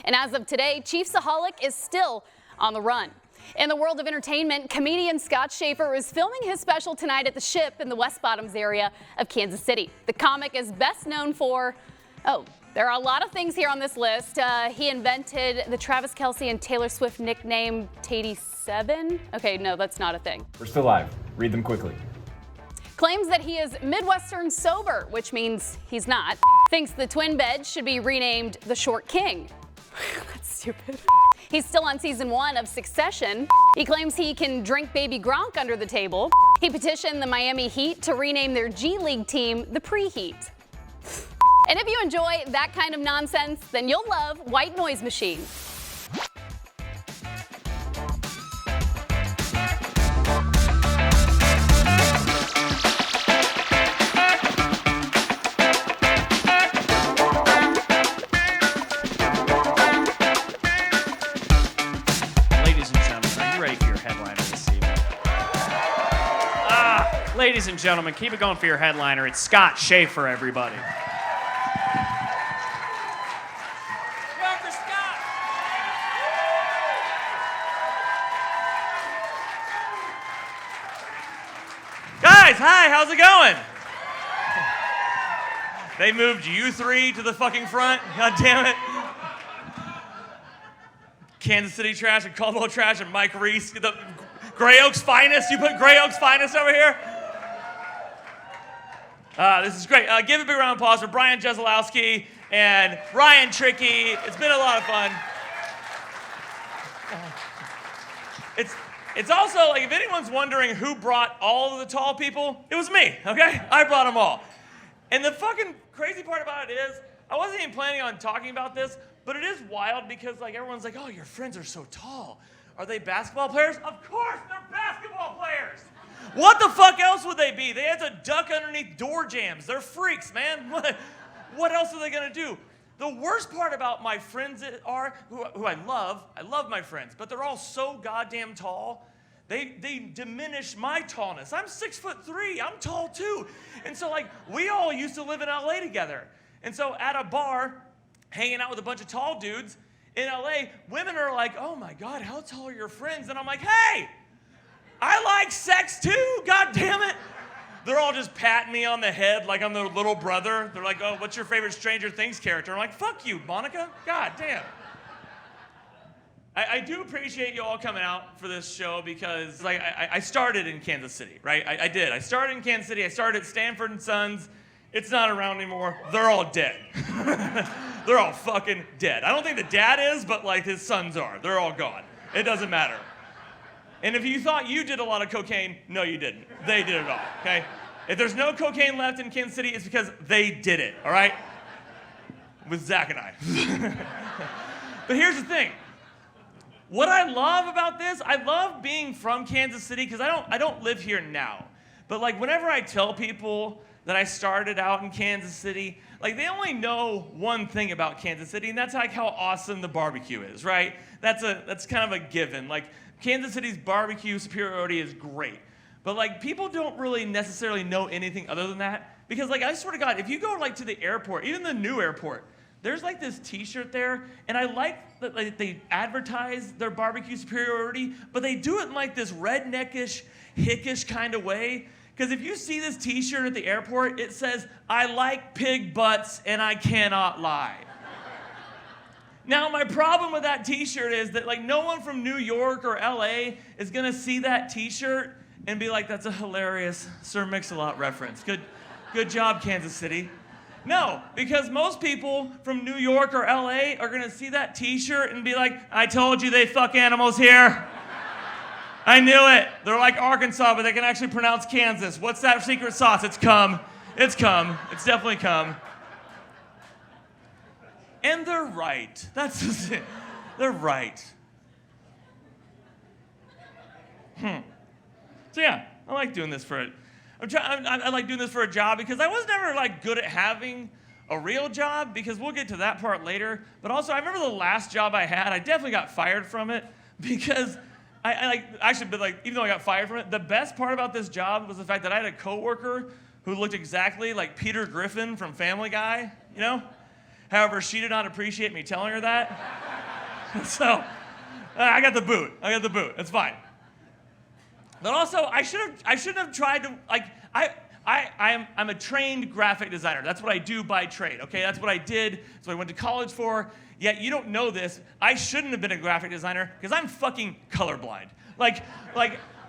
And as of today, Chiefsaholic is still on the run. In the world of entertainment, comedian Scott Shaffer is filming his special tonight at the Ship in the West Bottoms area of Kansas City. The comic is best known for, there are a lot of things here on this list. He invented the Travis Kelce and Taylor Swift nickname Petie 7. Okay, no, that's not a thing. We're still live. Read them quickly. Claims that he is Midwestern sober, which means he's not. Thinks the twin bed should be renamed the Short King. That's stupid. He's still on season 1 of Succession. He claims he can drink baby Gronk under the table. He petitioned the Miami Heat to rename their G League team the Preheat. And if you enjoy that kind of nonsense, then you'll love White Noise Machine. Ladies and gentlemen, keep it going for your headliner. It's Scott Shaffer, everybody. Run for Scott! Guys, hi, how's it going? They moved you three to the fucking front? God damn it. Kansas City trash and Caldwell trash and Mike Reese. The Gray Oak's finest. You put Gray Oak's finest over here? This is great. Give a big round of applause for Brian Jeselowski and Ryan Trickey. It's been a lot of fun. It's also, like, if anyone's wondering who brought all of the tall people, it was me, okay? I brought them all. And the fucking crazy part about it is, I wasn't even planning on talking about this, but it is wild because, like, everyone's like, oh, your friends are so tall. Are they basketball players? Of course they're basketball players. What the fuck else would they be? They had to duck underneath door jams. They're freaks, man. What else are they gonna do? The worst part about my friends who I love my friends, but they're all so goddamn tall, they diminish my tallness. I'm 6'3", I'm tall too. And so, like, we all used to live in LA together. And so at a bar, hanging out with a bunch of tall dudes in LA, women are like, oh my God, how tall are your friends? And I'm like, hey, I like sex too, God damn it. They're all just patting me on the head like I'm their little brother. They're like, oh, what's your favorite Stranger Things character? I'm like, fuck you, Monica. God damn. I do appreciate you all coming out for this show because, like, I started in Kansas City, right? I did. I started in Kansas City. I started at Stanford and Sons. It's not around anymore. They're all dead. They're all fucking dead. I don't think the dad is, but, like, his sons are. They're all gone. It doesn't matter. And if you thought you did a lot of cocaine, no, you didn't. They did it all, okay? If there's no cocaine left in Kansas City, it's because they did it, all right? With Zach and I. But here's the thing. What I love about this, I love being from Kansas City because I don't live here now. But, like, whenever I tell people that I started out in Kansas City, like, they only know one thing about Kansas City, and that's, like, how awesome the barbecue is, right? That's kind of a given. Like, Kansas City's barbecue superiority is great. But, like, people don't really necessarily know anything other than that. Because, like, I swear to God, if you go, like, to the airport, even the new airport, there's, like, this t-shirt there, and I like that, like, they advertise their barbecue superiority, but they do it in, like, this redneckish, hickish kind of way. Because if you see this t-shirt at the airport, it says, I like pig butts and I cannot lie. Now, my problem with that t-shirt is that, like, no one from New York or LA is gonna see that t-shirt and be like, that's a hilarious Sir Mix-a-Lot reference. Good job, Kansas City. No, because most people from New York or LA are gonna see that t-shirt and be like, I told you they fuck animals here. I knew it. They're like Arkansas, but they can actually pronounce Kansas. What's that secret sauce? It's cum. It's cum. It's definitely cum. And they're right. That's just it. They're right. So yeah, I like doing this for it. I like doing this for a job because I was never, like, good at having a real job because we'll get to that part later. But also, I remember the last job I had, I definitely got fired from it because even though I got fired from it, the best part about this job was the fact that I had a coworker who looked exactly like Peter Griffin from Family Guy, you know? However, she did not appreciate me telling her that. So I got the boot. It's fine. But also, I shouldn't have tried to, like, I'm a trained graphic designer. That's what I do by trade, okay? That's what I did. That's what I went to college for. Yet you don't know this. I shouldn't have been a graphic designer because I'm fucking colorblind. Like,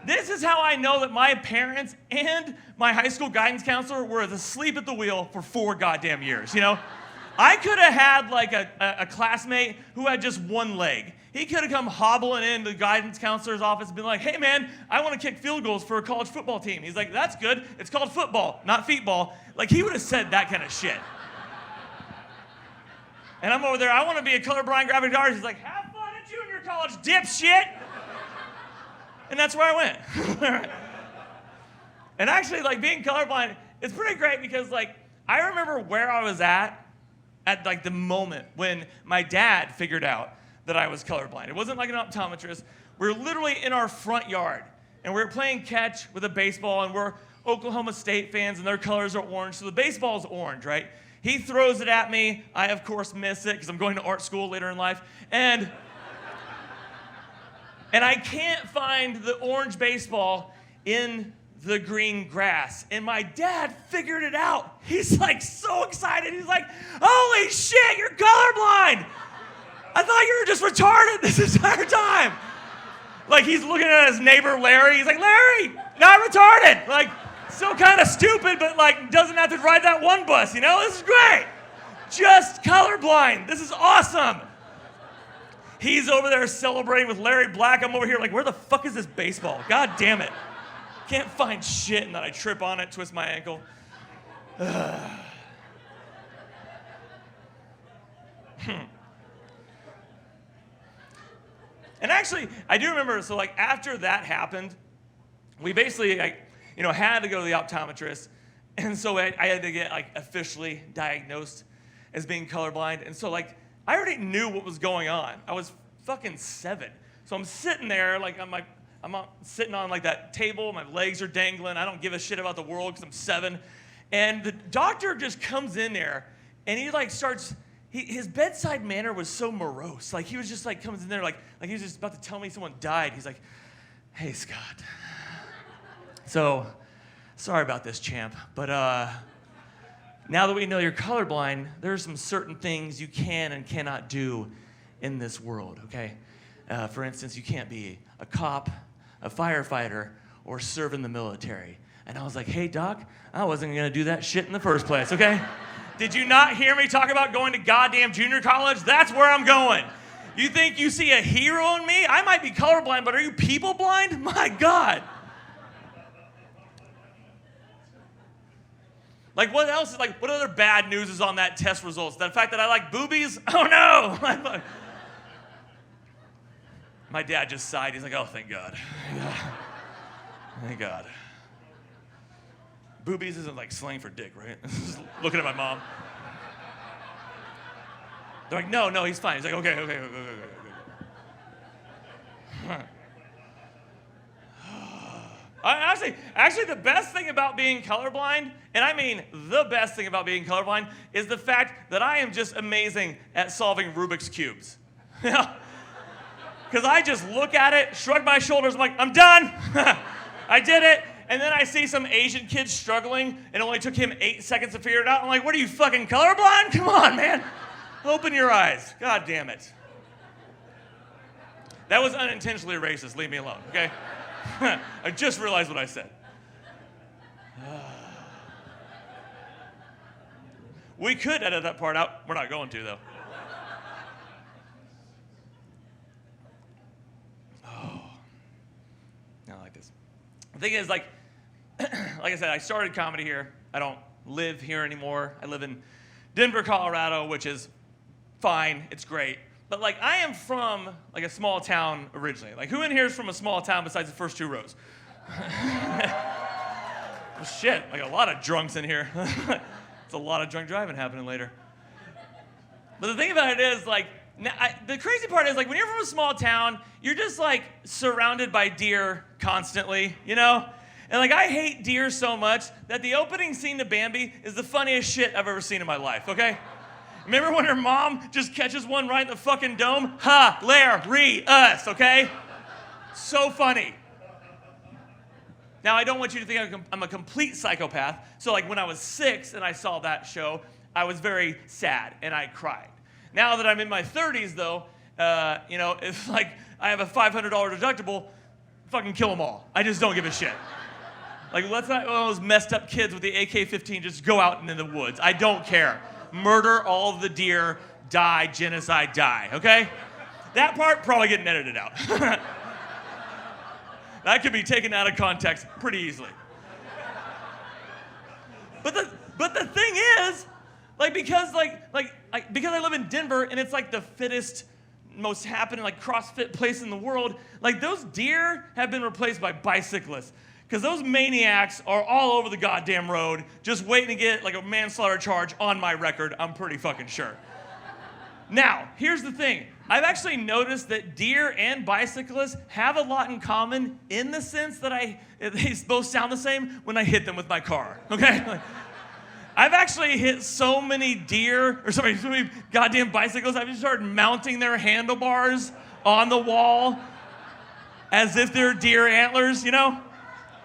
this is how I know that my parents and my high school guidance counselor were asleep at the wheel for 4 goddamn years, you know? I could have had like a classmate who had just one leg. He could have come hobbling into the guidance counselor's office and been like, hey man, I want to kick field goals for a college football team. He's like, that's good. It's called football, not feetball. Like, he would have said that kind of shit. And I'm over there, I want to be a colorblind graphic artist. He's like, have fun at junior college, dipshit. And that's where I went. And actually, like, being colorblind, it's pretty great because, like, I remember where I was at like the moment when my dad figured out that I was colorblind. It wasn't like an optometrist. We were literally in our front yard, and we were playing catch with a baseball, and we're Oklahoma State fans, and their colors are orange, so the baseball's orange, right? He throws it at me. I, of course, miss it because I'm going to art school later in life, and I can't find the orange baseball in the green grass. And my dad figured it out. He's like so excited. He's like, holy shit, you're colorblind. I thought you were just retarded this entire time. Like, he's looking at his neighbor, Larry. He's like, Larry, not retarded. Like, still kind of stupid, but like doesn't have to ride that one bus, you know? This is great. Just colorblind. This is awesome. He's over there celebrating with Larry Black. I'm over here like, where the fuck is this baseball? God damn it. Can't find shit, and then I trip on it, twist my ankle. And actually, I do remember, so like after that happened, we basically like, you know, had to go to the optometrist. And so I had to get like officially diagnosed as being colorblind. And so like, I already knew what was going on. I was fucking 7. So I'm sitting there, like I'm sitting on like that table, my legs are dangling. I don't give a shit about the world because I'm 7. And the doctor just comes in there and he like starts, his bedside manner was so morose. Like he was just like, comes in there like he was just about to tell me someone died. He's like, hey Scott. So, sorry about this, champ, but now that we know you're colorblind, there are some certain things you can and cannot do in this world, okay? For instance, you can't be a cop, a firefighter, or serve in the military. And I was like, hey, doc, I wasn't gonna do that shit in the first place, okay? Did you not hear me talk about going to goddamn junior college? That's where I'm going. You think you see a hero in me? I might be colorblind, but are you people blind? My God. Like, what else is, like, what other bad news is on that test results? The fact that I like boobies? Oh, no. My dad just sighed. He's like, oh, thank God. Thank God. Boobies isn't like slang for dick, right? Just looking at my mom. They're like, no, he's fine. He's like, okay. Actually, the best thing about being colorblind, and I mean the best thing about being colorblind, is the fact that I am just amazing at solving Rubik's Cubes. Because I just look at it, shrug my shoulders, I'm like, I'm done. I did it. And then I see some Asian kid struggling, and it only took him 8 seconds to figure it out. I'm like, what are you, fucking colorblind? Come on, man. Open your eyes. God damn it. That was unintentionally racist. Leave me alone, okay? I just realized what I said. We could edit that part out. We're not going to, though. Oh. Not like this. The thing is, like I said, I started comedy here. I don't live here anymore. I live in Denver, Colorado, which is fine. It's great. But like, I am from like a small town originally. Like, who in here is from a small town besides the first 2 rows? Well, shit, like a lot of drunks in here. It's a lot of drunk driving happening later. But the thing about it is, like, the crazy part is, like, when you're from a small town, you're just like surrounded by deer constantly, you know? And like, I hate deer so much that the opening scene to Bambi is the funniest shit I've ever seen in my life, okay? Remember when her mom just catches one right in the fucking dome? Hilarious, okay? So funny. Now, I don't want you to think I'm a complete psychopath. So, like, when I was 6 and I saw that show, I was very sad and I cried. Now that I'm in my 30s, though, if, like, I have a $500 deductible, fucking kill them all. I just don't give a shit. Like, let's not one of those messed up kids with the AK-15 just go out into the woods. I don't care. Murder all of the deer, die, genocide, die, okay? That part probably getting edited out. That could be taken out of context pretty easily. But the thing is, like, because I live in Denver and it's like the fittest, most happening, like, CrossFit place in the world, like, those deer have been replaced by bicyclists. Because those maniacs are all over the goddamn road just waiting to get, like, a manslaughter charge on my record, I'm pretty fucking sure. Now, here's the thing. I've actually noticed that deer and bicyclists have a lot in common in the sense that they both sound the same when I hit them with my car, okay? Like, I've actually hit so many deer, or so many goddamn bicyclists, I've just started mounting their handlebars on the wall as if they're deer antlers, you know?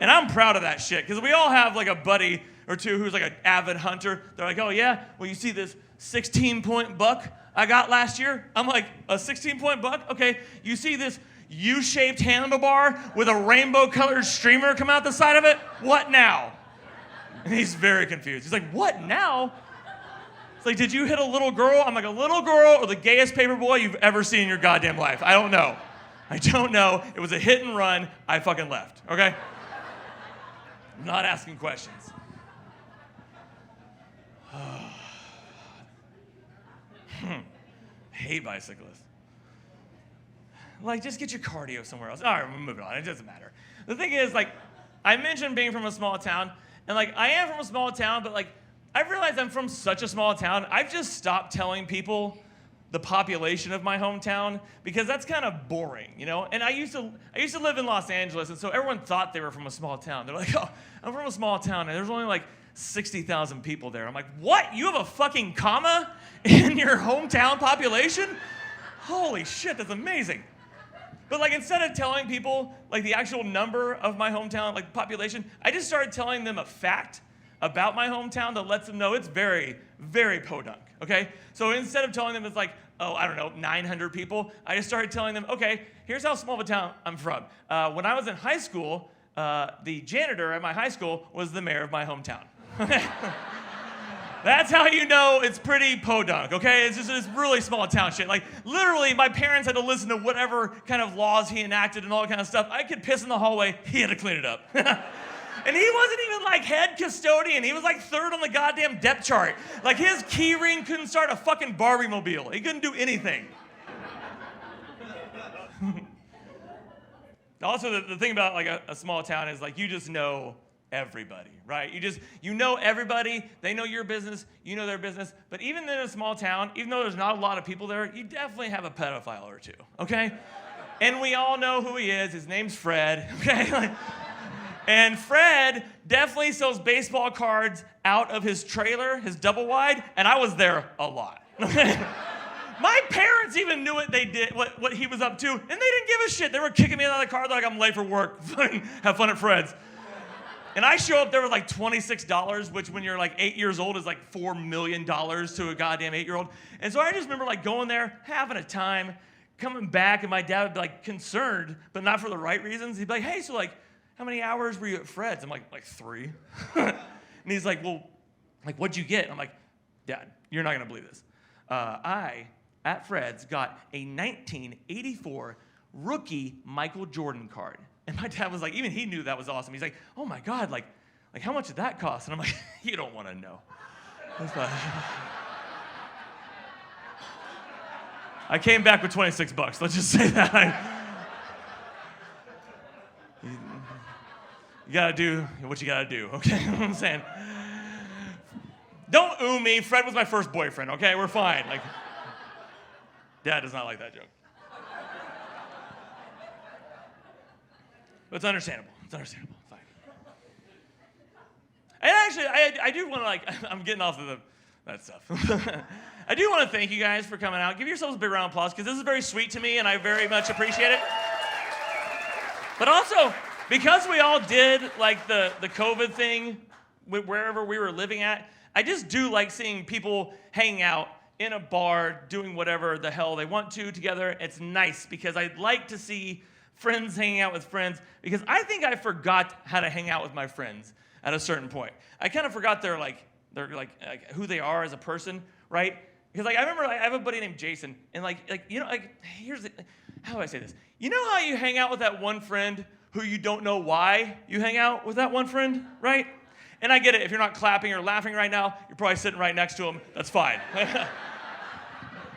And I'm proud of that shit, because we all have, like, a buddy or two who's, like, an avid hunter. They're like, oh, yeah? Well, you see this 16-point buck I got last year? I'm like, a 16-point buck? Okay. You see this U-shaped handlebar with a rainbow-colored streamer come out the side of it? What now? And he's very confused. He's like, what now? It's like, did you hit a little girl? I'm like, a little girl or the gayest paper boy you've ever seen in your goddamn life? I don't know. I don't know. It was a hit and run. I fucking left, okay? I'm not asking questions. Hate bicyclists. Like, just get your cardio somewhere else. All right, we're moving on. It doesn't matter. The thing is, like, I mentioned being from a small town, and, like, I am from a small town, but, like, I've realized I'm from such a small town, I've just stopped telling people the population of my hometown because that's kind of boring, you know? And I used to live in Los Angeles, and so everyone thought they were from a small town. They're like, oh, I'm from a small town, and there's only, like, 60,000 people there. I'm like, what? You have a fucking comma in your hometown population? Holy shit, that's amazing. But, like, instead of telling people, like, the actual number of my hometown, like, population, I just started telling them a fact about my hometown that lets them know it's very, very podunk, okay? So instead of telling them it's like, oh, I don't know, 900 people, I just started telling them, okay, here's how small of a town I'm from. When I was in high school, the janitor at my high school was the mayor of my hometown. That's how you know it's pretty podunk, okay? It's just this really small town shit. Like, literally, my parents had to listen to whatever kind of laws he enacted and all that kind of stuff. I could piss in the hallway, he had to clean it up. And he wasn't even, like, head custodian. He was, like, third on the goddamn depth chart. Like, his key ring couldn't start a fucking Barbie mobile. He couldn't do anything. Also, the thing about, like, a small town is, like, you just know everybody, right? You know everybody. They know your business. You know their business. But even in a small town, even though there's not a lot of people there, you definitely have a pedophile or two, okay? And we all know who he is. His name's Fred, okay? Like, and Fred definitely sells baseball cards out of his trailer, his double wide, and I was there a lot. My parents even knew what they did, what he was up to, and they didn't give a shit. They were kicking me out of the car like I'm late for work. Have fun at Fred's. And I show up there with like $26, which when you're like 8 years old is like $4 million to a goddamn 8-year-old. And so I just remember like going there, having a time, coming back, and my dad would be like concerned, but not for the right reasons. He'd be like, hey, so like, how many hours were you at Fred's? I'm like 3. And he's like, well, like, what'd you get? I'm like, Dad, you're not gonna believe this. I, at Fred's, got a 1984 rookie Michael Jordan card. And my dad was like, even he knew that was awesome. He's like, oh my God, like how much did that cost? And I'm like, you don't wanna know. I came back with $26, let's just say that. You gotta do what you gotta do, okay? You know what I'm saying? Don't ooh me, Fred was my first boyfriend, okay? We're fine. Like, Dad does not like that joke. But it's understandable. It's understandable. It's fine. And actually, I do want to, like, I'm getting off of that stuff. I do want to thank you guys for coming out. Give yourselves a big round of applause because this is very sweet to me and I very much appreciate it. But also, because we all did like the COVID thing wherever we were living at, I just do like seeing people hanging out in a bar doing whatever the hell they want to together. It's nice because I like to see friends hanging out with friends because I think I forgot how to hang out with my friends at a certain point. I kind of forgot they're like who they are as a person, right? Because like I remember I have a buddy named Jason, and how do I say this? You know how you hang out with that one friend who you don't know why you hang out with that one friend, right? And I get it, if you're not clapping or laughing right now, you're probably sitting right next to him. That's fine.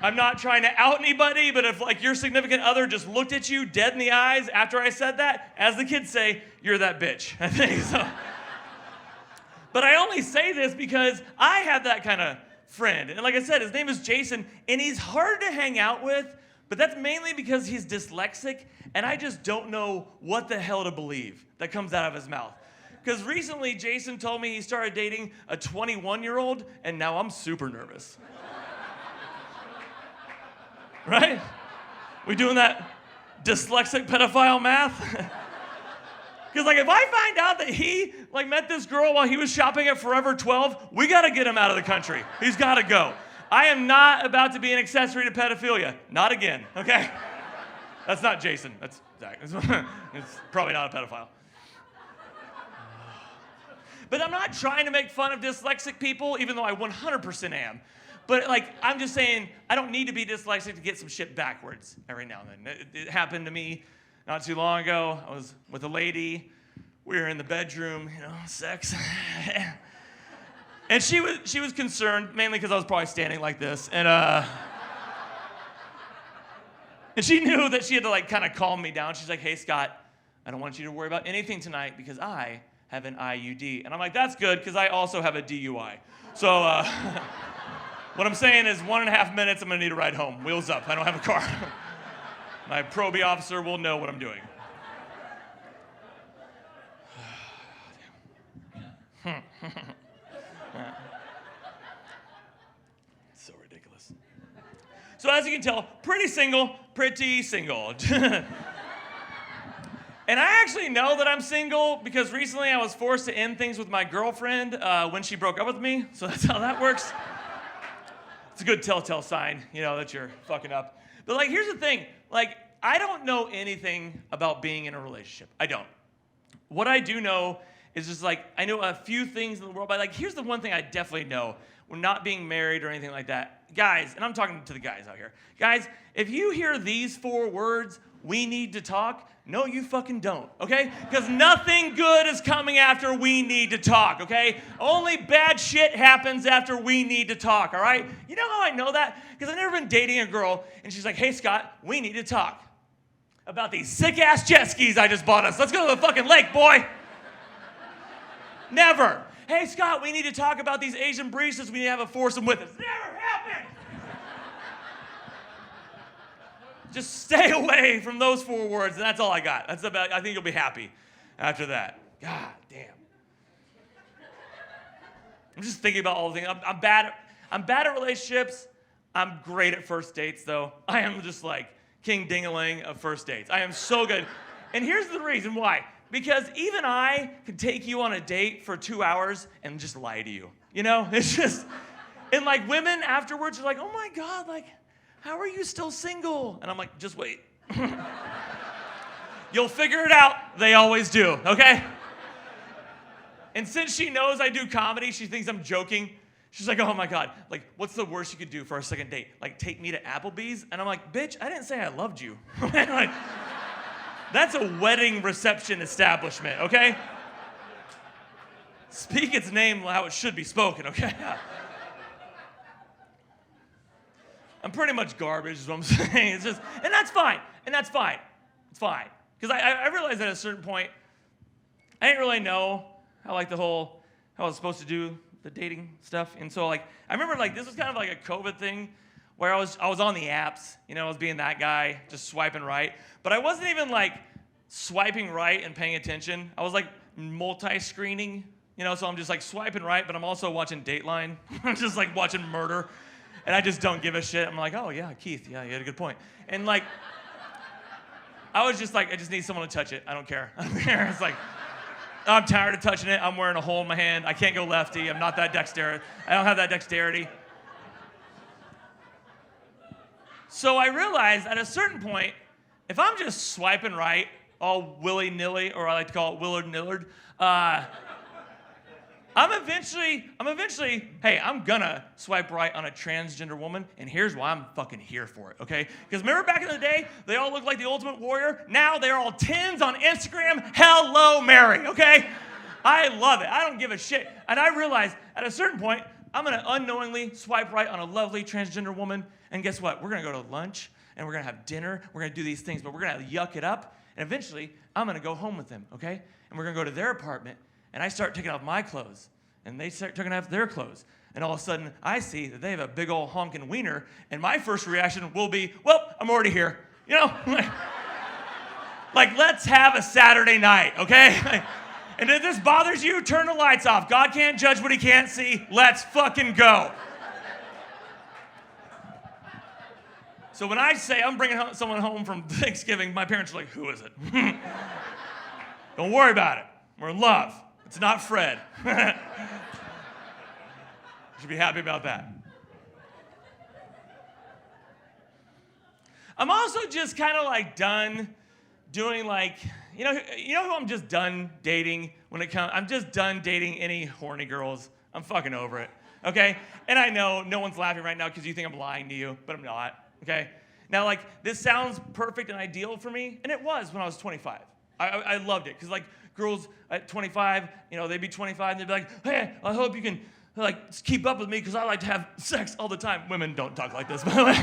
I'm not trying to out anybody, but if like your significant other just looked at you dead in the eyes after I said that, as the kids say, you're that bitch, I think so. But I only say this because I have that kind of friend. And like I said, his name is Jason, and he's hard to hang out with, but that's mainly because he's dyslexic, and I just don't know what the hell to believe that comes out of his mouth. Because recently, Jason told me he started dating a 21-year-old, and now I'm super nervous. Right? We doing that dyslexic pedophile math? Because like if I find out that he like met this girl while he was shopping at Forever 12, we got to get him out of the country. He's got to go. I am not about to be an accessory to pedophilia. Not again, okay? That's not Jason. That's Zach. It's probably not a pedophile. But I'm not trying to make fun of dyslexic people, even though I 100% am. But like, I'm just saying, I don't need to be dyslexic to get some shit backwards every now and then. It happened to me not too long ago. I was with a lady. We were in the bedroom, sex. And she was concerned, mainly because I was probably standing like this. And she knew that she had to like kind of calm me down. She's like, hey, Scott, I don't want you to worry about anything tonight because I have an IUD. And I'm like, that's good because I also have a DUI. So what I'm saying is 1.5 minutes, I'm going to need a ride home. Wheels up. I don't have a car. My probie officer will know what I'm doing. So ridiculous. So as you can tell, pretty single. And I actually know that I'm single because recently I was forced to end things with my girlfriend when she broke up with me. So that's how that works. It's a good telltale sign, that you're fucking up. But like, here's the thing. Like, I don't know anything about being in a relationship. I don't. What I do know is just like, I know a few things in the world, but like, here's the one thing I definitely know. We're not being married or anything like that. Guys, and I'm talking to the guys out here. Guys, if you hear these 4 words, we need to talk, no, you fucking don't, okay? Because nothing good is coming after we need to talk, okay? Only bad shit happens after we need to talk, all right? You know how I know that? Because I've never been dating a girl, and she's like, hey, Scott, we need to talk about these sick-ass jet skis I just bought us. Let's go to the fucking lake, boy. Never. Hey, Scott, we need to talk about these Asian baristas we need to have a foursome with us. Never happened. Just stay away from those 4 words, and that's all I got. That's about. I think you'll be happy after that. God damn. I'm just thinking about all the things. I'm bad at relationships. I'm great at first dates, though. I am just like king ding-a-ling of first dates. I am so good. And here's the reason why. Because even I could take you on a date for 2 hours and just lie to you. It's just, and like women afterwards are like, oh my God, like, how are you still single? And I'm like, just wait. You'll figure it out. They always do, okay? And since she knows I do comedy, she thinks I'm joking. She's like, oh my God, like, what's the worst you could do for our second date? Like, take me to Applebee's? And I'm like, bitch, I didn't say I loved you. Like, that's a wedding reception establishment, okay? Speak its name how it should be spoken, okay? I'm pretty much garbage is what I'm saying. It's just, and that's fine. It's fine. Because I realized at a certain point, I didn't really know how like how I was supposed to do the dating stuff. And so like, I remember like, this was kind of like a COVID thing where I was on the apps, I was being that guy, just swiping right. But I wasn't even like swiping right and paying attention. I was like multi-screening So I'm just like swiping right, but I'm also watching Dateline. I'm just like watching murder, and I just don't give a shit. I'm like, oh yeah, Keith, yeah, you had a good point. And like, I was just like, I just need someone to touch it. I don't care. It's like, I'm tired of touching it. I'm wearing a hole in my hand. I can't go lefty. I'm not that dexterous. I don't have that dexterity. So I realized at a certain point, if I'm just swiping right, all willy-nilly, or I like to call it Willard-Nillard, I'm eventually, hey, I'm gonna swipe right on a transgender woman, and here's why I'm fucking here for it, okay? Because remember back in the day, they all looked like the Ultimate Warrior? Now they're all 10s on Instagram. Hello, Mary, okay? I love it. I don't give a shit. And I realized at a certain point, I'm gonna unknowingly swipe right on a lovely transgender woman, and guess what? We're gonna go to lunch, and we're gonna have dinner, we're gonna do these things, but we're gonna yuck it up, and eventually, I'm gonna go home with them, okay? And we're gonna go to their apartment, and I start taking off my clothes, and they start taking off their clothes. And all of a sudden, I see that they have a big old honking wiener, and my first reaction will be, well, I'm already here. Like let's have a Saturday night, okay? And if this bothers you, turn the lights off. God can't judge what he can't see. Let's fucking go. So when I say I'm bringing someone home from Thanksgiving, my parents are like, who is it? Don't worry about it. We're in love. It's not Fred. You should be happy about that. I'm also just kind of like done doing like, you know who I'm just done dating when it comes, I'm just done dating any horny girls. I'm fucking over it, okay? And I know no one's laughing right now because you think I'm lying to you, but I'm not, okay? Now like, this sounds perfect and ideal for me, and it was when I was 25. I loved it, because like, girls at 25, they'd be 25 and they'd be like, hey, I hope you can like keep up with me because I like to have sex all the time. Women don't talk like this, by the way.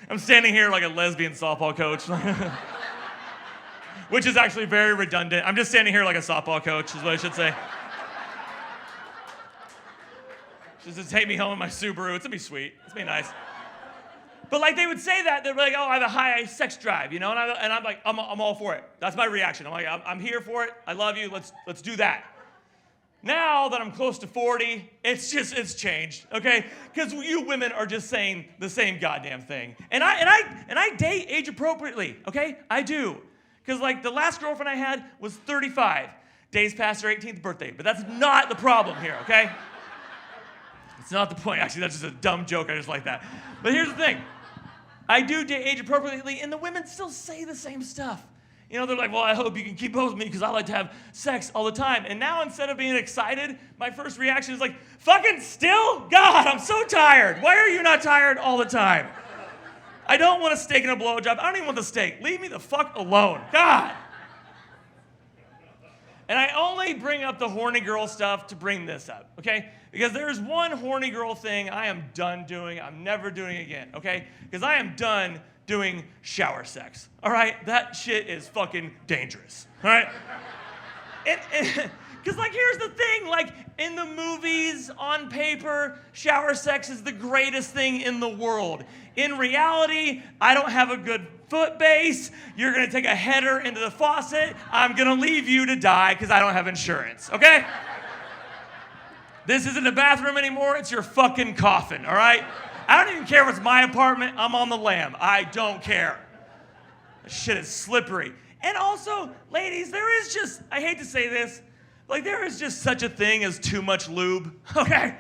I'm standing here like a lesbian softball coach, which is actually very redundant. I'm just standing here like a softball coach is what I should say. Just to take me home in my Subaru. It's gonna be sweet. It's gonna be nice. But like they would say that, they're like, oh, I have a high sex drive, and I'm like, I'm all for it. That's my reaction. I'm like, I'm here for it. I love you. Let's do that. Now that I'm close to 40, it's changed, okay? Because you women are just saying the same goddamn thing, and I date age appropriately, okay? I do, because like the last girlfriend I had was 35, days past her 18th birthday, but that's not the problem here, okay? It's not the point. Actually, that's just a dumb joke. I just like that. But here's the thing. I do date age appropriately, and the women still say the same stuff. They're like, well, I hope you can keep up with me because I like to have sex all the time. And now instead of being excited, my first reaction is like, fucking still? God, I'm so tired. Why are you not tired all the time? I don't want a steak and a blowjob. I don't even want the steak. Leave me the fuck alone. God. And I only bring up the horny girl stuff to bring this up, okay? Because there's one horny girl thing I am done doing. I'm never doing it again, okay? Because I am done doing shower sex, all right? That shit is fucking dangerous, all right? Because, like, here's the thing. Like, in the movies, on paper, shower sex is the greatest thing in the world. In reality, I don't have a good foot base. You're going to take a header into the faucet. I'm going to leave you to die because I don't have insurance, okay? This isn't a bathroom anymore. It's your fucking coffin, all right? I don't even care if it's my apartment. I'm on the lam. I don't care. This shit is slippery. And also, ladies, there is just, I hate to say this, like there is just such a thing as too much lube, okay?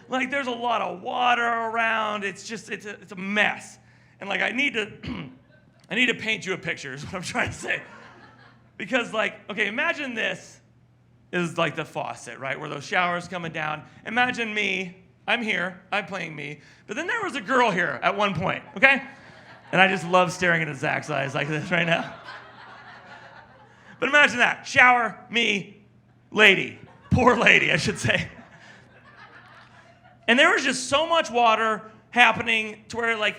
Like there's a lot of water around. It's just, it's a mess. And like I need to paint you a picture is what I'm trying to say. Because like, okay, imagine this is like the faucet, right? Where those showers coming down. Imagine me, I'm here, I'm playing me. But then there was a girl here at one point, okay? And I just love staring into Zach's eyes like this right now. But imagine that, shower, me, lady, poor lady, I should say. And there was just so much water happening to where like,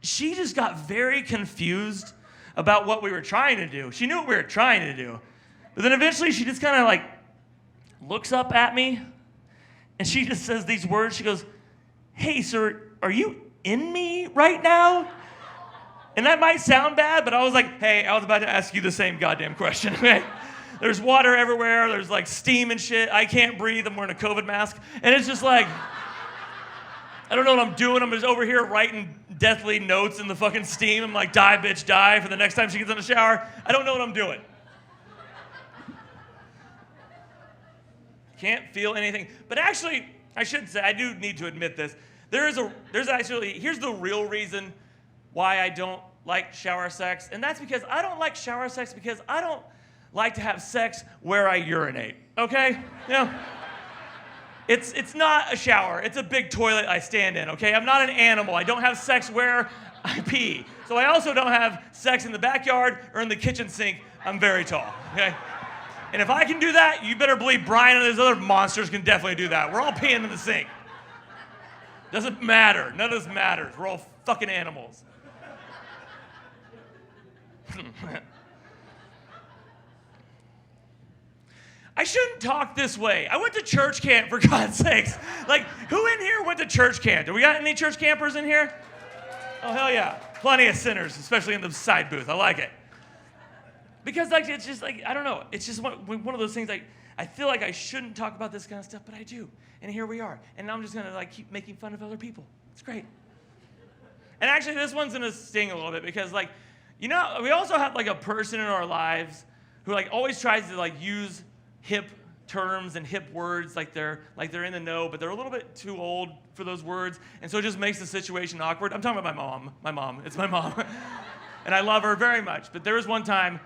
she just got very confused about what we were trying to do. She knew what we were trying to do. But then eventually she just kind of like looks up at me and she just says these words. She goes, hey, sir, are you in me right now? And that might sound bad, but I was like, hey, I was about to ask you the same goddamn question, okay? There's water everywhere. There's like steam and shit. I can't breathe. I'm wearing a COVID mask. And it's just like, I don't know what I'm doing. I'm just over here writing deathly notes in the fucking steam. I'm like, die, bitch, die, for the next time she gets in the shower. I don't know what I'm doing. Can't feel anything. But actually, I should say, I do need to admit this. Here's the real reason why I don't like shower sex. And that's because I don't like shower sex because I don't like to have sex where I urinate, okay? You know? It's not a shower. It's a big toilet I stand in, okay? I'm not an animal. I don't have sex where I pee. So I also don't have sex in the backyard or in the kitchen sink. I'm very tall, okay? And if I can do that, you better believe Brian and those other monsters can definitely do that. We're all peeing in the sink. Doesn't matter. None of this matters. We're all fucking animals. I shouldn't talk this way. I went to church camp, for God's sakes. Like, who in here went to church camp? Do we got any church campers in here? Oh, hell yeah. Plenty of sinners, especially in the side booth. I like it. Because, like, it's just, like, I don't know. It's just one of those things, like, I feel like I shouldn't talk about this kind of stuff, but I do. And here we are. And now I'm just going to, like, keep making fun of other people. It's great. And actually, this one's going to sting a little bit because, like, you know, we also have, like, a person in our lives who, like, always tries to, like, use hip terms and hip words like they're in the know, but they're a little bit too old for those words. And so it just makes the situation awkward. I'm talking about my mom. It's my mom. And I love her very much. But there was one time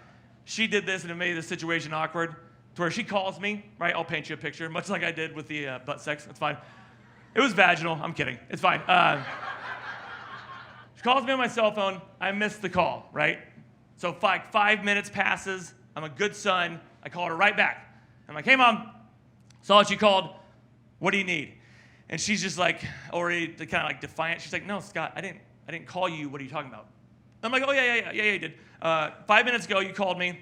she did this and it made the situation awkward to where she calls me, right? I'll paint you a picture, much like I did with the butt sex. It's fine. It was vaginal. I'm kidding. It's fine. She calls me on my cell phone. I missed the call, right? So 5 minutes passes. I'm a good son. I call her right back. I'm like, hey, Mom. Saw that you called. What do you need? And she's just like already kind of like defiant. She's like, no, Scott, I didn't call you. What are you talking about? I'm like, oh, yeah, you did. 5 minutes ago, you called me.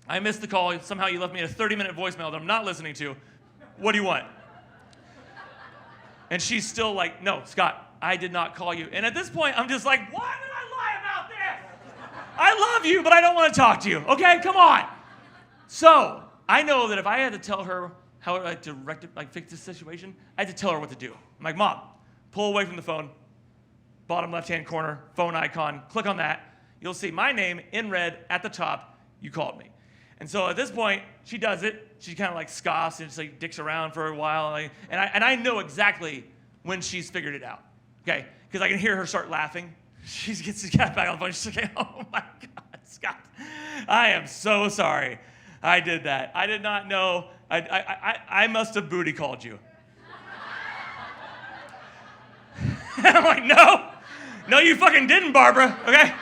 I missed the call. Somehow you left me a 30-minute voicemail that I'm not listening to. What do you want? And she's still like, no, Scott, I did not call you. And at this point, I'm just like, why did I lie about this? I love you, but I don't want to talk to you. Okay, come on. So I know that if I had to tell her how to fix this situation, I had to tell her what to do. I'm like, Mom, pull away from the phone, bottom left-hand corner, phone icon, click on that. You'll see my name in red at the top. You called me. And so at this point, she does it. She kind of like scoffs and just like dicks around for a while. And I know exactly when she's figured it out, okay? Because I can hear her start laughing. She got back on the phone. She's like, oh my God, Scott, I am so sorry. I did that. I did not know. I must have booty called you. I'm like, no, you fucking didn't, Barbara, okay?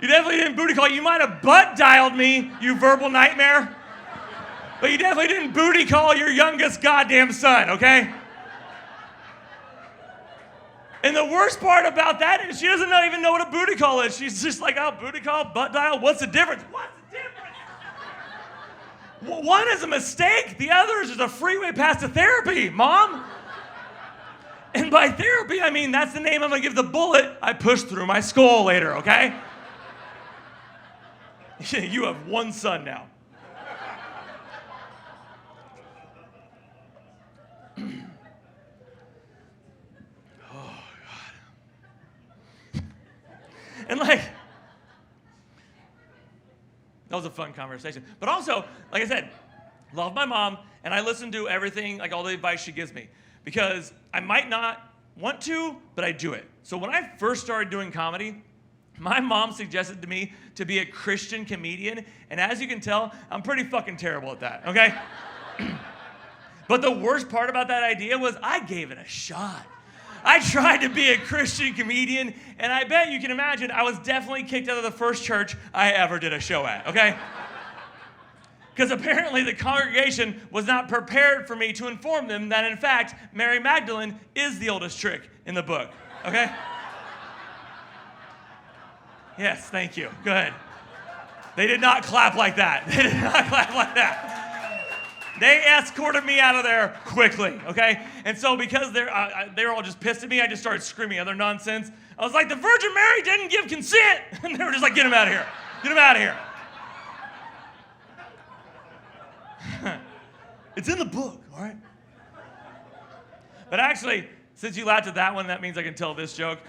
You definitely didn't booty call. You might have butt dialed me, you verbal nightmare. But you definitely didn't booty call your youngest goddamn son, okay? And the worst part about that is she doesn't even know what a booty call is. She's just like, oh, booty call, butt dial, what's the difference? What's the difference? One is a mistake. The other is just a freeway pass to therapy, Mom. And by therapy, I mean that's the name I'm going to give the bullet I pushed through my skull later, okay? You have one son now. Oh, God. And like, that was a fun conversation. But also, like I said, love my mom, and I listen to everything, like all the advice she gives me. Because I might not want to, but I do it. So when I first started doing comedy, my mom suggested to me to be a Christian comedian, and as you can tell, I'm pretty fucking terrible at that, okay? But the worst part about that idea was I gave it a shot. I tried to be a Christian comedian, and I bet you can imagine I was definitely kicked out of the first church I ever did a show at, okay? Because apparently the congregation was not prepared for me to inform them that, in fact, Mary Magdalene is the oldest trick in the book, okay? Yes, thank you. Good. They did not clap like that. They did not clap like that. They escorted me out of there quickly, okay? And so because they were all just pissed at me, I just started screaming other nonsense. I was like, the Virgin Mary didn't give consent. And they were just like, get him out of here. Get him out of here. It's in the book, all right? But actually, since you laughed at that one, that means I can tell this joke.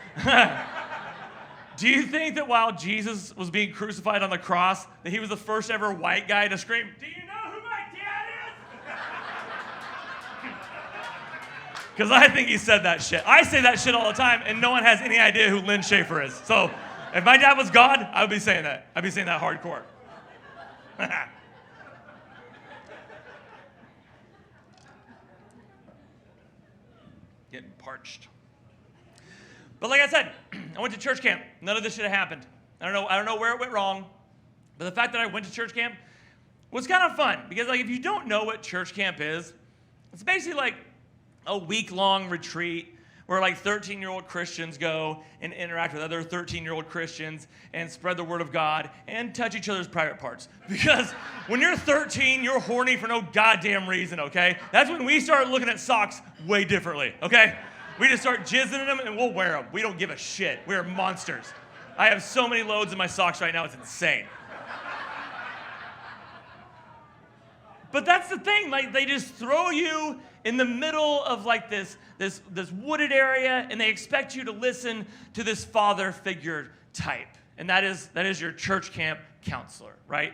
Do you think that while Jesus was being crucified on the cross, that he was the first ever white guy to scream, "Do you know who my dad is?" Because I think he said that shit. I say that shit all the time, and no one has any idea who Lynn Shaffer is. So if my dad was God, I would be saying that. I'd be saying that hardcore. Getting parched. But like I said, I went to church camp. None of this should have happened. I don't know where it went wrong, but the fact that I went to church camp was kind of fun because like if you don't know what church camp is, it's basically like a week-long retreat where like 13-year-old Christians go and interact with other 13-year-old Christians and spread the word of God and touch each other's private parts. Because when you're 13, you're horny for no goddamn reason, okay? That's when we start looking at socks way differently, okay? We just start jizzing in them and we'll wear them. We don't give a shit. We're monsters. I have so many loads in my socks right now, it's insane. But that's the thing, like they just throw you in the middle of like this wooded area and they expect you to listen to this father figure type. And that is your church camp counselor, right?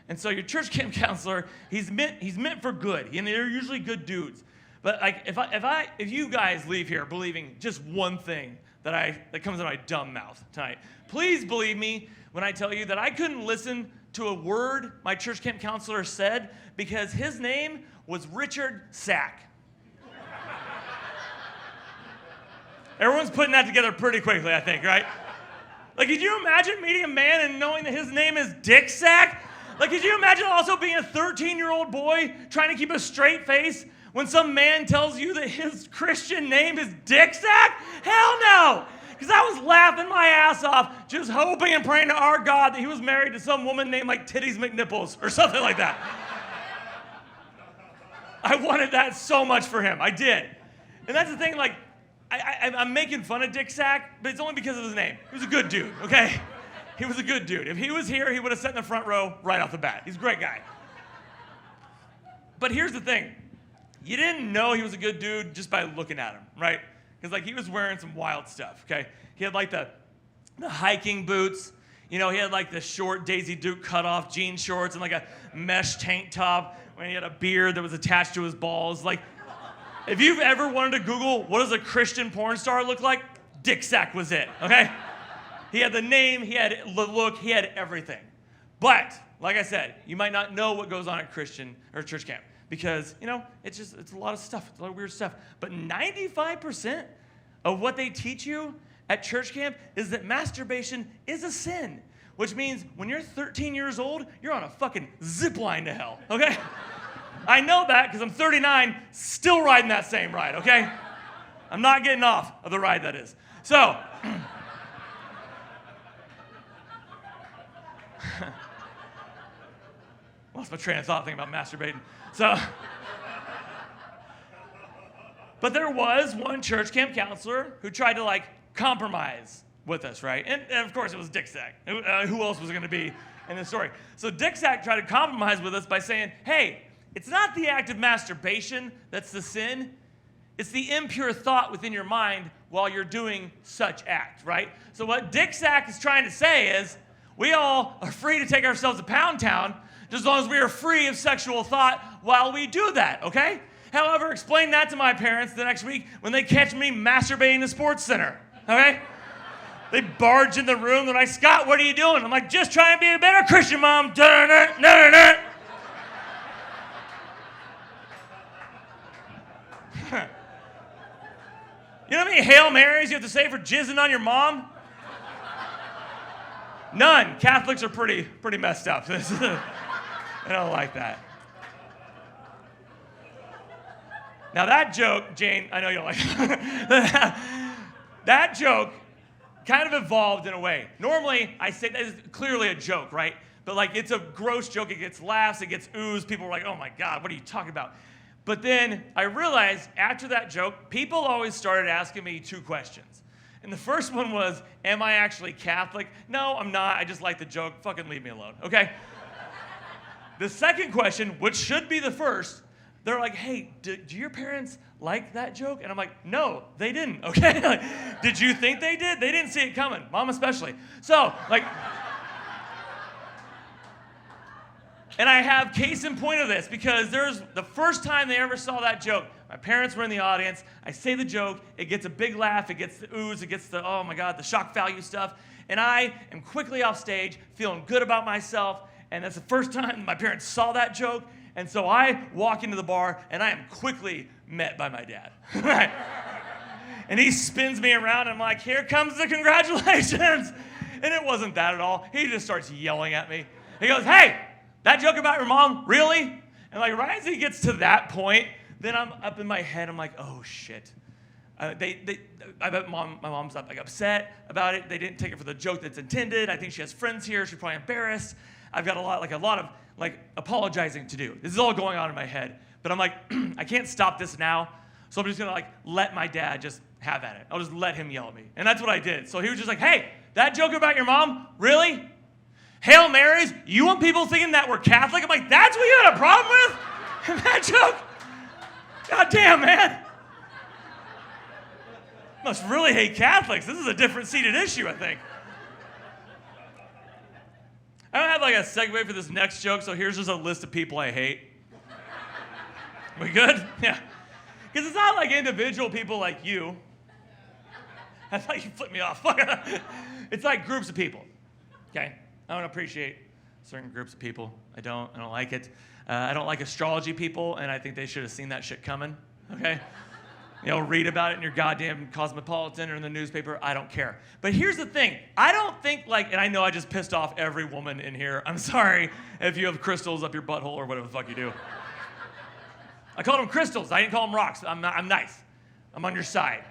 And so your church camp counselor, he's meant for good. And they're usually good dudes. But like if you guys leave here believing just one thing that comes out of my dumb mouth tonight, please believe me when I tell you that I couldn't listen to a word my church camp counselor said because his name was Richard Sack. Everyone's putting that together pretty quickly, I think, right? Like, could you imagine meeting a man and knowing that his name is Dick Sack? Like, could you imagine also being a 13-year-old boy trying to keep a straight face when some man tells you that his Christian name is Dick Sack? Hell no! Because I was laughing my ass off, just hoping and praying to our God that he was married to some woman named like Titties McNipples or something like that. I wanted that so much for him. I did. And that's the thing, like, I'm making fun of Dick Sack, but it's only because of his name. He was a good dude, okay? He was a good dude. If he was here, he would have sat in the front row right off the bat. He's a great guy. But here's the thing. You didn't know he was a good dude just by looking at him, right? Because like he was wearing some wild stuff, okay? He had like the hiking boots. You know, he had like the short Daisy Duke cutoff jean shorts and like a mesh tank top when he had a beard that was attached to his balls. Like, if you've ever wanted to Google what does a Christian porn star look like, Dick Sack was it, okay? He had the name, he had the look, he had everything. But, like I said, you might not know what goes on at Christian or church camp because, you know, it's a lot of stuff, it's a lot of weird stuff. But 95% of what they teach you at church camp is that masturbation is a sin, which means when you're 13 years old, you're on a fucking zip line to hell, okay? I know that because I'm 39, still riding that same ride, okay? I'm not getting off of the ride, that is. So, lost my train of thought thinking about masturbating. So, but there was one church camp counselor who tried to like compromise with us, right? And of course it was Dick Sack. Who else was it going to be in this story? So Dick Sack tried to compromise with us by saying, hey, it's not the act of masturbation that's the sin. It's the impure thought within your mind while you're doing such act, right? So what Dick Sack is trying to say is we all are free to take ourselves to Pound Town just as long as we are free of sexual thought while we do that, okay? However, explain that to my parents the next week when they catch me masturbating in the sports center, okay? They barge in the room. They're like, Scott, what are you doing? I'm like, just trying to be a better Christian, Mom. Dun-dun-dun-dun-dun. You know how many Hail Marys you have to say for jizzing on your mom? None. Catholics are pretty messed up. I don't like that. Now that joke, Jane, I know you don't like it. That joke kind of evolved in a way. Normally, I say that is clearly a joke, right? But like, it's a gross joke. It gets laughs, it gets oohs. People are like, oh my God, what are you talking about? But then I realized after that joke, people always started asking me two questions. And the first one was, am I actually Catholic? No, I'm not. I just like the joke. Fucking leave me alone, okay? The second question, which should be the first, they're like, hey, do your parents like that joke? And I'm like, no, they didn't, okay? Like, did you think they did? They didn't see it coming, Mom especially. So, like, and I have case in point of this because there's the first time they ever saw that joke. My parents were in the audience. I say the joke. It gets a big laugh. It gets the oohs. It gets the, oh my God, the shock value stuff. And I am quickly off stage, feeling good about myself. And that's the first time my parents saw that joke. And so I walk into the bar, and I am quickly met by my dad. And he spins me around, and I'm like, here comes the congratulations. And it wasn't that at all. He just starts yelling at me. He goes, hey, that joke about your mom, really? And like right as he gets to that point, then I'm up in my head. I'm like, oh shit. I bet my mom's like upset about it. They didn't take it for the joke that's intended. I think she has friends here. She's probably embarrassed. I've got a lot of apologizing to do. This is all going on in my head. But I'm like, I can't stop this now. So I'm just gonna let my dad just have at it. I'll just let him yell at me. And that's what I did. So he was just like, hey, that joke about your mom, really? Hail Marys, you want people thinking that we're Catholic? I'm like, that's what you had a problem with? That joke? God damn, man. Must really hate Catholics. This is a different seated issue, I think. I don't have like a segue for this next joke, so here's just a list of people I hate. We good? Yeah. Because it's not like individual people like you. I thought you flipped me off. It's like groups of people, okay? I don't appreciate certain groups of people. I don't like it. I don't like astrology people, and I think they should have seen that shit coming, okay? You know, read about it in your goddamn Cosmopolitan or in the newspaper. I don't care. But here's the thing. I don't think and I know I just pissed off every woman in here. I'm sorry if you have crystals up your butthole or whatever the fuck you do. I called them crystals. I didn't call them rocks. I'm nice. I'm on your side.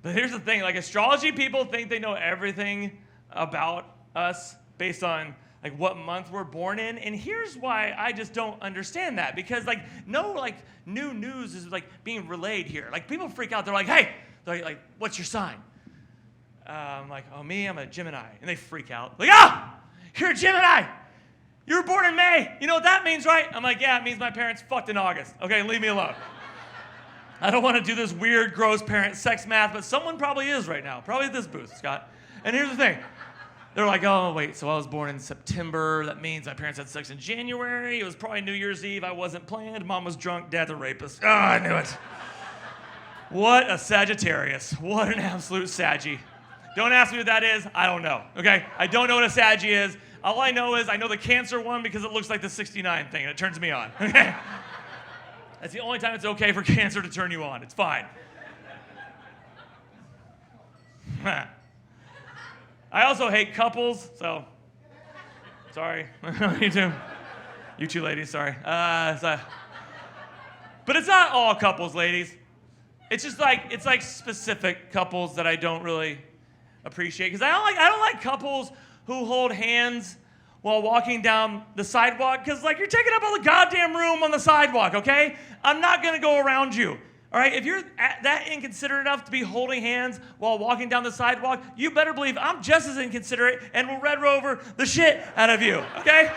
But here's the thing. Astrology people think they know everything about us based on what month we're born in, and here's why I just don't understand that, because no new news is being relayed here. People freak out. They're like, hey, what's your sign? I'm like, oh, me, I'm a Gemini, and they freak out. Like, you're a Gemini. You were born in May. You know what that means, right? I'm like, yeah, it means my parents fucked in August. Okay, leave me alone. I don't want to do this weird, gross parent sex math, but someone probably is right now. Probably at this booth, Scott. And here's the thing. They're like, oh, wait, so I was born in September. That means my parents had sex in January. It was probably New Year's Eve. I wasn't planned. Mom was drunk. Dad's a rapist. Oh, I knew it. What a Sagittarius. What an absolute Saggy. Don't ask me what that is. I don't know, okay? I don't know what a Saggy is. All I know is I know the Cancer one because it looks like the 69 thing, and it turns me on, okay? That's the only time it's okay for Cancer to turn you on. It's fine. I also hate couples, so sorry. You too. You two ladies, sorry. But it's not all couples, ladies. It's just it's specific couples that I don't really appreciate, because I don't like couples who hold hands while walking down the sidewalk, because you're taking up all the goddamn room on the sidewalk, okay? I'm not gonna go around you. All right, if you're that inconsiderate enough to be holding hands while walking down the sidewalk, you better believe I'm just as inconsiderate and will Red Rover the shit out of you, okay?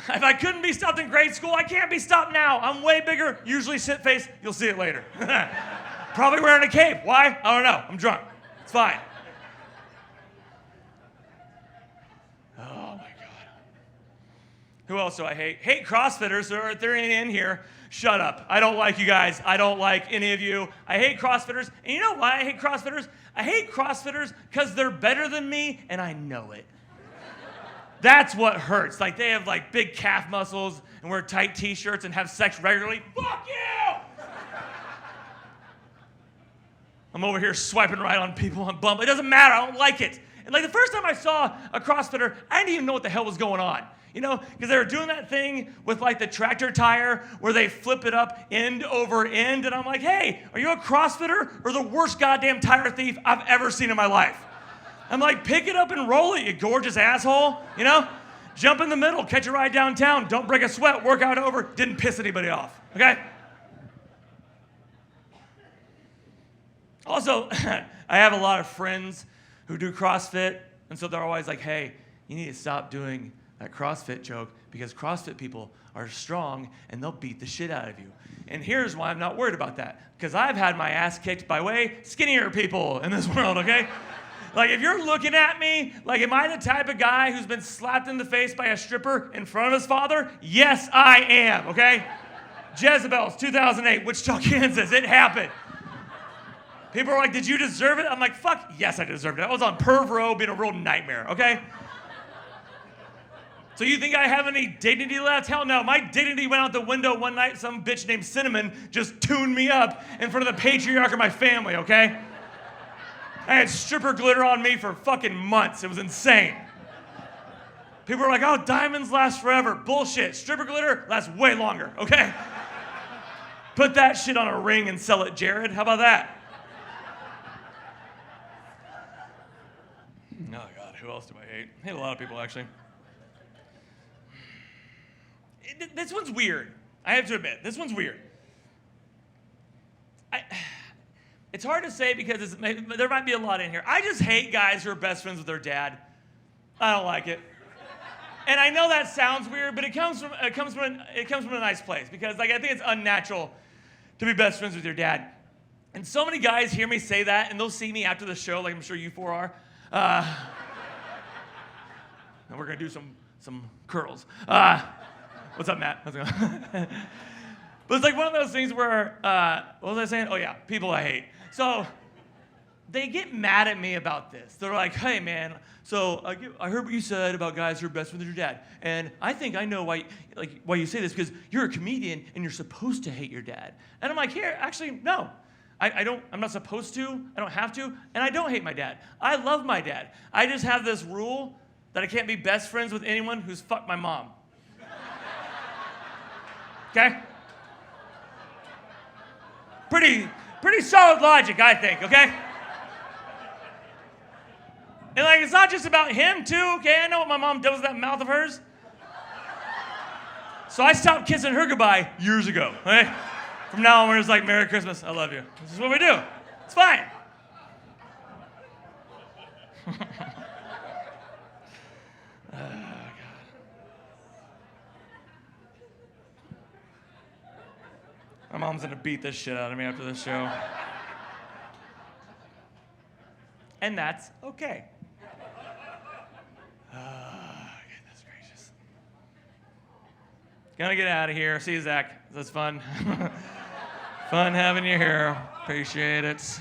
If I couldn't be stopped in grade school, I can't be stopped now. I'm way bigger, usually sit face. You'll see it later. Probably wearing a cape. Why? I don't know. I'm drunk. It's fine. Oh, my God. Who else do I hate? Hate CrossFitters. If they're in here, shut up. I don't like you guys. I don't like any of you. I hate CrossFitters. And you know why I hate CrossFitters? I hate CrossFitters because they're better than me, and I know it. That's what hurts. They have big calf muscles and wear tight t-shirts and have sex regularly. Fuck you! I'm over here swiping right on people on Bumble. It doesn't matter. I don't like it. And the first time I saw a CrossFitter, I didn't even know what the hell was going on. You know, because they were doing that thing with the tractor tire where they flip it up end over end. And I'm like, hey, are you a CrossFitter or the worst goddamn tire thief I've ever seen in my life? I'm like, pick it up and roll it, you gorgeous asshole. You know, jump in the middle, catch a ride downtown, don't break a sweat, work out over, didn't piss anybody off, okay? Also, I have a lot of friends who do CrossFit, and so they're always like, hey, you need to stop doing that CrossFit joke because CrossFit people are strong and they'll beat the shit out of you. And here's why I'm not worried about that. Because I've had my ass kicked by way skinnier people in this world, okay? Like, if you're looking at me, like, am I the type of guy who's been slapped in the face by a stripper in front of his father? Yes, I am, okay? Jezebel's 2008, Wichita, Kansas. It happened. People are like, did you deserve it? I'm like, fuck, yes, I deserved it. I was on Perv Row being a real nightmare, okay? So you think I have any dignity left? Hell no. My dignity went out the window one night. Some bitch named Cinnamon just tuned me up in front of the patriarch of my family, okay? I had stripper glitter on me for fucking months. It was insane. People are like, oh, diamonds last forever. Bullshit. Stripper glitter lasts way longer, okay? Put that shit on a ring and sell it, Jared. How about that? Oh, God. Who else do I hate? I hate a lot of people, actually. This one's weird. I have to admit, this one's weird. It's hard to say because there might be a lot in here. I just hate guys who are best friends with their dad. I don't like it. And I know that sounds weird, but it comes from a nice place because, like, I think it's unnatural to be best friends with your dad. And so many guys hear me say that, and they'll see me after the show, like I'm sure you four are. And we're gonna do some curls. What's up, Matt? How's it going? But it's like one of those things where, what was I saying? Oh yeah, people I hate. So they get mad at me about this. They're like, hey man, so I heard what you said about guys who are best friends with your dad. And I think I know why you say this, because you're a comedian and you're supposed to hate your dad. And I'm like, here, actually, no. I'm not supposed to, I don't have to, and I don't hate my dad. I love my dad. I just have this rule that I can't be best friends with anyone who's fucked my mom. Okay? Pretty solid logic, I think, okay? And like, it's not just about him too, okay? I know what my mom does with that mouth of hers. So I stopped kissing her goodbye years ago, okay? From now on, we're just like, Merry Christmas, I love you. This is what we do. It's fine. My mom's gonna beat this shit out of me after this show. And that's okay. Goodness gracious. Gonna get out of here. See you, Zach. That's fun. Fun having you here. Appreciate it.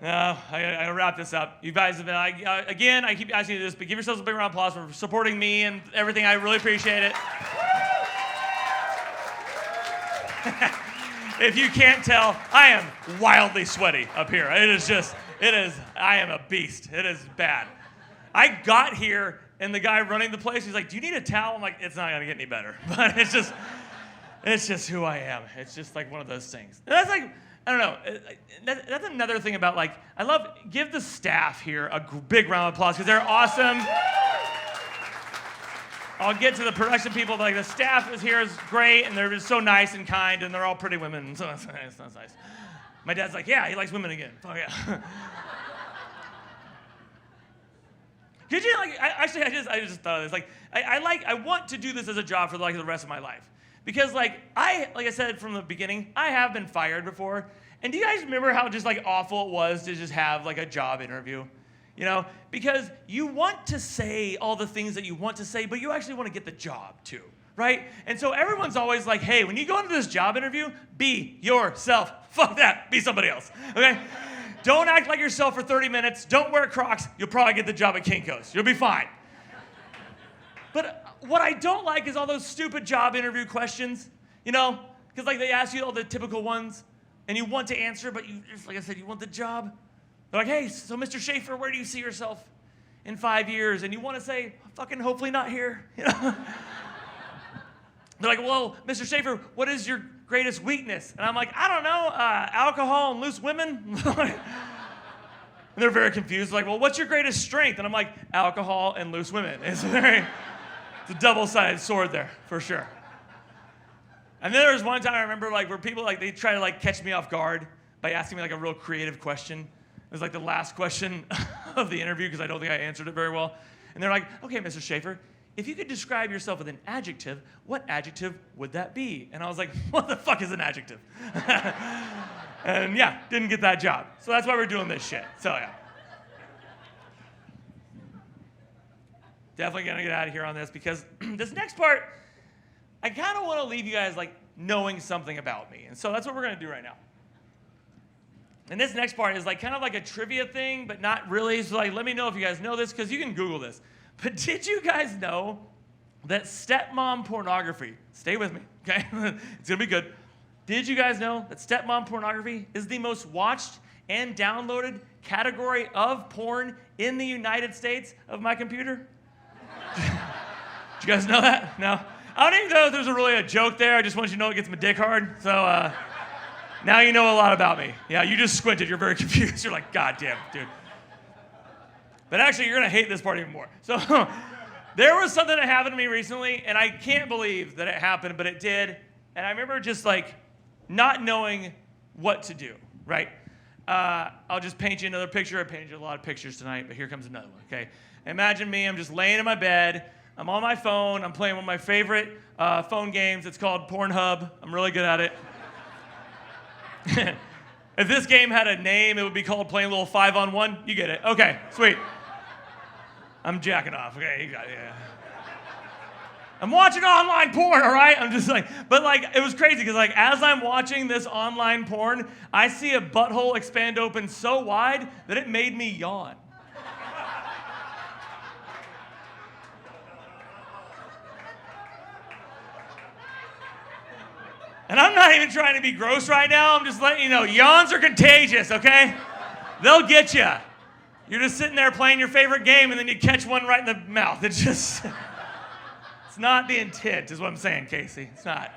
I gotta wrap this up. You guys have been, again, I keep asking you this, but give yourselves a big round of applause for supporting me and everything. I really appreciate it. If you can't tell, I am wildly sweaty up here. I am a beast. It is bad. I got here, and the guy running the place, he's like, do you need a towel? I'm like, it's not gonna get any better. But it's just who I am. It's just like one of those things. And that's like, I don't know. That's another thing about, like, give the staff here a big round of applause because they're awesome. I'll get to the production people, but like the staff is great, and they're just so nice and kind, and they're all pretty women, so that's nice. My dad's like, yeah, he likes women again. Oh yeah. Could you I just thought of this. Like, I want to do this as a job for like the rest of my life. Because like I said from the beginning, I have been fired before. And do you guys remember how just like awful it was to just have like a job interview? You know, because you want to say all the things that you want to say, but you actually want to get the job too, right? And so everyone's always like, hey, when you go into this job interview, be yourself. Fuck that, be somebody else, okay? Don't act like yourself for 30 minutes. Don't wear Crocs. You'll probably get the job at Kinko's. You'll be fine. But what I don't like is all those stupid job interview questions, you know? Because like they ask you all the typical ones, and you want to answer, but you just, like I said, you want the job. They're like, hey, so Mr. Shaffer, where do you see yourself in 5 years? And you want to say, fucking hopefully not here. You know? They're like, well, Mr. Shaffer, what is your greatest weakness? And I'm like, I don't know, alcohol and loose women. And they're very confused, like, well, what's your greatest strength? And I'm like, alcohol and loose women. It's a double-sided sword there, for sure. And then there was one time I remember, like, where people, like, they try to, like, catch me off guard by asking me, like, a real creative question. It was like the last question of the interview because I don't think I answered it very well. And they're like, okay, Mr. Shaffer, if you could describe yourself with an adjective, what adjective would that be? And I was like, what the fuck is an adjective? And yeah, didn't get that job. So that's why we're doing this shit. So yeah. Definitely gonna get out of here on this because this next part, I kind of want to leave you guys like knowing something about me. And so that's what we're gonna do right now. And this next part is like kind of like a trivia thing, but not really. So like, let me know if you guys know this, because you can Google this. But did you guys know that stepmom pornography, stay with me, okay? It's gonna be good. Did you guys know that stepmom pornography is the most watched and downloaded category of porn in the United States of my computer? Did you guys know that? No? I don't even know if there's really a joke there. I just want you to know it gets my dick hard. So, now you know a lot about me. Yeah, you just squinted. You're very confused. You're like, God damn, dude. But actually, you're going to hate this part even more. So there was something that happened to me recently, and I can't believe that it happened, but it did. And I remember just, like, not knowing what to do, right? I'll just paint you another picture. I painted you a lot of pictures tonight, but here comes another one, okay? Imagine me. I'm just laying in my bed. I'm on my phone. I'm playing one of my favorite phone games. It's called Pornhub. I'm really good at it. If this game had a name, it would be called Playing a Little 5-on-1. You get it. Okay, sweet. I'm jacking off. Okay, you got it. Yeah. I'm watching online porn, all right? I'm just like, but like, it was crazy because like, as I'm watching this online porn, I see a butthole expand open so wide that it made me yawn. And I'm not even trying to be gross right now. I'm just letting you know, yawns are contagious, okay? They'll get you. You're just sitting there playing your favorite game and then you catch one right in the mouth. It's just, it's not the intent is what I'm saying, Casey. It's not.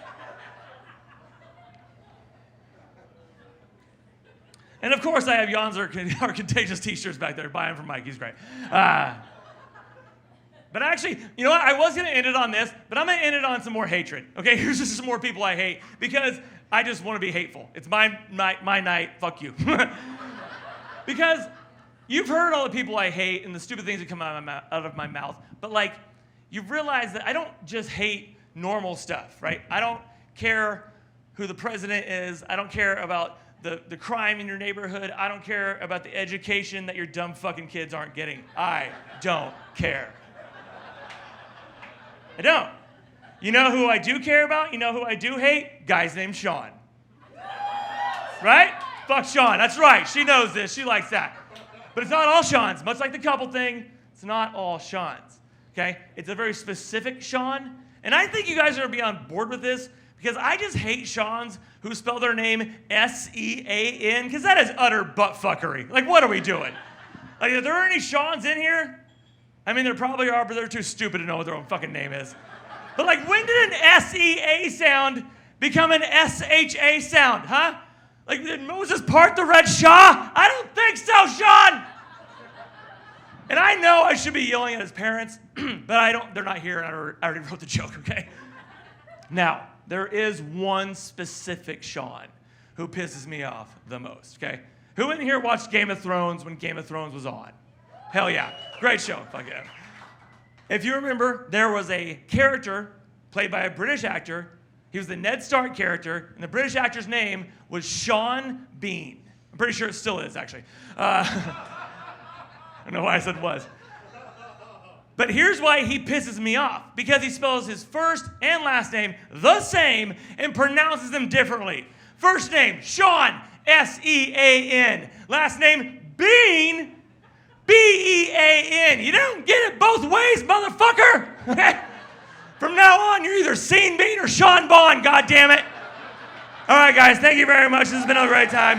And of course I have yawns are contagious t-shirts back there. Buy them from Mike, he's great. But actually, you know what? I was going to end it on this, but I'm going to end it on some more hatred. Okay, here's just some more people I hate because I just want to be hateful. It's my night. Fuck you. Because you've heard all the people I hate and the stupid things that come out of my mouth, but like, you've realized that I don't just hate normal stuff, right? I don't care who the president is. I don't care about the crime in your neighborhood. I don't care about the education that your dumb fucking kids aren't getting. I don't care. I don't. You know who I do care about? You know who I do hate? Guys named Sean. Right? Fuck Sean. That's right. She knows this. She likes that. But it's not all Seans. Much like the couple thing, it's not all Seans. Okay? It's a very specific Sean. And I think you guys are going to be on board with this because I just hate Seans who spell their name S-E-A-N because that is utter buttfuckery. Like, what are we doing? Like, are there any Seans in here? I mean, there probably are, but they're too stupid to know what their own fucking name is. But like, when did an S-E-A sound become an S-H-A sound, huh? Like, did Moses part the Red Shah? I don't think so, Sean! And I know I should be yelling at his parents, but I don't, they're not here, and I already wrote the joke, okay? Now, there is one specific Sean who pisses me off the most, okay? Who in here watched Game of Thrones when Game of Thrones was on? Hell yeah. Great show. Fuck yeah. If you remember, there was a character played by a British actor. He was the Ned Stark character, and the British actor's name was Sean Bean. I'm pretty sure it still is, actually. I don't know why I said was. But here's why he pisses me off. Because he spells his first and last name the same and pronounces them differently. First name, Sean, S-E-A-N. Last name, Bean, B-E-A-N. You don't get it both ways, motherfucker. From now on, you're either Scene Bean or Sean Bond, goddammit. All right, guys, thank you very much. This has been a great time.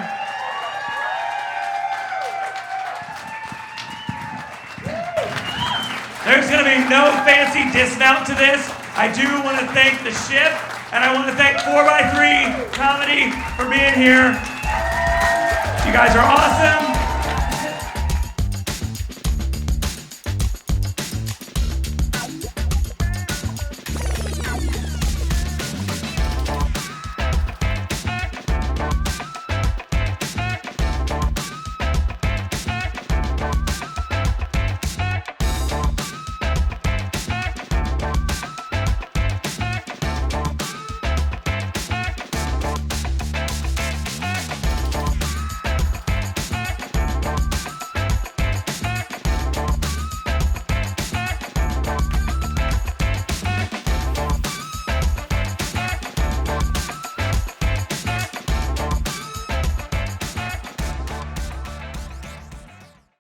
There's going to be no fancy dismount to this. I do want to thank the ship, and I want to thank 4x3 Comedy for being here. You guys are awesome.